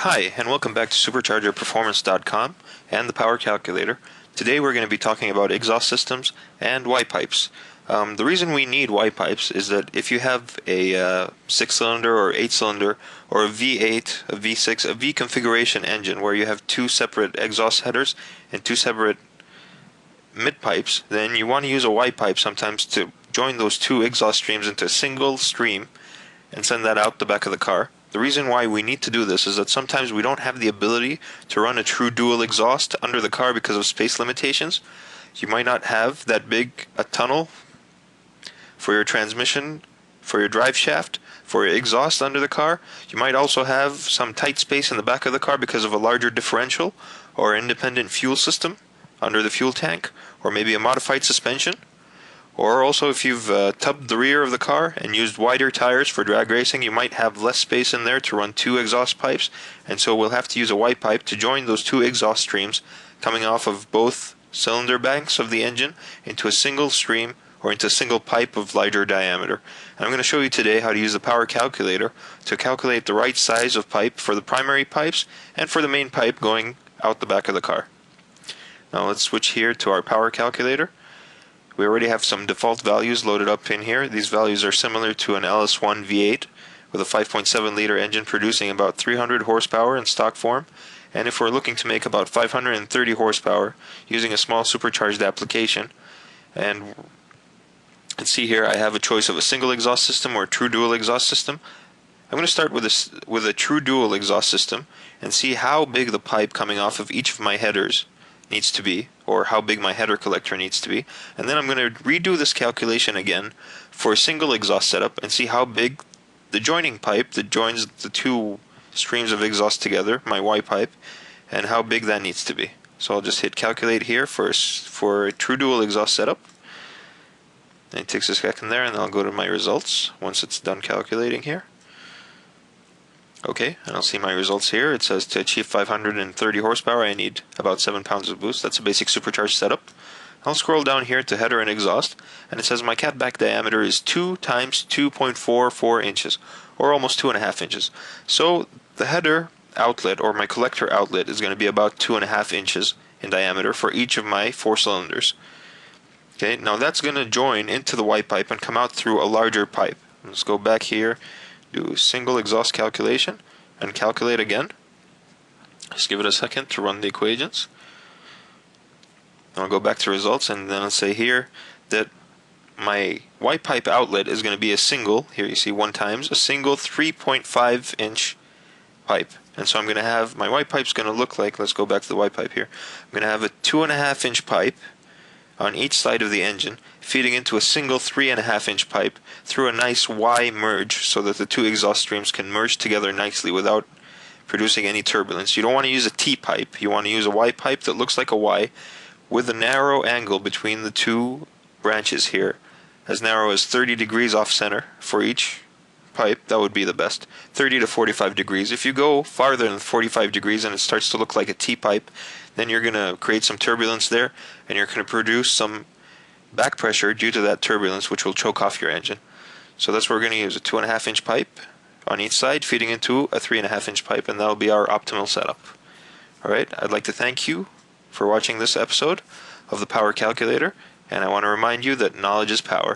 Hi, and welcome back to superchargerperformance.com and the Power Calculator. Today we're going to be talking about exhaust systems and Y pipes. The reason we need Y pipes is that if you have a 6-cylinder or 8-cylinder or a V8, a V6, a V configuration engine where you have two separate exhaust headers and two separate mid pipes, then you want to use a Y pipe sometimes to join those two exhaust streams into a single stream and send that out the back of the car. The reason why we need to do this is that sometimes we don't have the ability to run a true dual exhaust under the car because of space limitations. You might not have that big a tunnel for your transmission, for your drive shaft, for your exhaust under the car. You might also have some tight space in the back of the car because of a larger differential or independent fuel system under the fuel tank, or maybe a modified suspension. Or also, if you've tubbed the rear of the car and used wider tires for drag racing, you might have less space in there to run two exhaust pipes, and so we'll have to use a Y pipe to join those two exhaust streams coming off of both cylinder banks of the engine into a single stream or into a single pipe of larger diameter. And I'm going to show you today how to use the Power Calculator to calculate the right size of pipe for the primary pipes and for the main pipe going out the back of the car. Now let's switch here to our Power Calculator. We already have some default values loaded up in here. These values are similar to an LS1 V8 with a 5.7 liter engine producing about 300 horsepower in stock form. And if we're looking to make about 530 horsepower using a small supercharged application, and see here I have a choice of a single exhaust system or a true dual exhaust system. I'm going to start with a true dual exhaust system and see how big the pipe coming off of each of my headers needs to be, or how big my header collector needs to be, and then I'm going to redo this calculation again for a single exhaust setup and see how big the joining pipe that joins the two streams of exhaust together, my Y pipe, and how big that needs to be. So I'll just hit calculate here for a true dual exhaust setup, and it takes a second there, and then I'll go to my results once it's done calculating here. Okay, and I'll see my results here. It says to achieve 530 horsepower I need about 7 pounds of boost. That's a basic supercharged setup. I'll scroll down here to header and exhaust, and it says my cat back diameter is 2 times 2.44 inches, or almost 2.5 inches. So the header outlet, or my collector outlet, is going to be about 2.5 inches in diameter for each of my 4 cylinders. Okay, now that's going to join into the Y pipe and come out through a larger pipe. Let's go back here, do single exhaust calculation, and calculate again. Just give it a second to run the equations. I'll go back to results, and then I'll say here that my Y pipe outlet is going to be a single, here you see 1 times, a single 3.5 inch pipe. And so I'm going to have, my Y pipe's going to look like, let's go back to the Y pipe here, I'm going to have a 2.5 inch pipe on each side of the engine, feeding into a single 3.5 inch pipe through a nice Y merge so that the two exhaust streams can merge together nicely without producing any turbulence. You don't want to use a T pipe, you want to use a Y pipe that looks like a Y with a narrow angle between the two branches here, as narrow as 30 degrees off center for each pipe. That would be the best. 30 to 45 degrees. If you go farther than 45 degrees and it starts to look like a T pipe, then you're going to create some turbulence there, and you're going to produce some back pressure due to that turbulence, which will choke off your engine. So that's what we're going to use, a 2.5 inch pipe on each side feeding into a 3.5 inch pipe, and that'll be our optimal setup. Alright, I'd like to thank you for watching this episode of the Power Calculator, and I want to remind you that knowledge is power.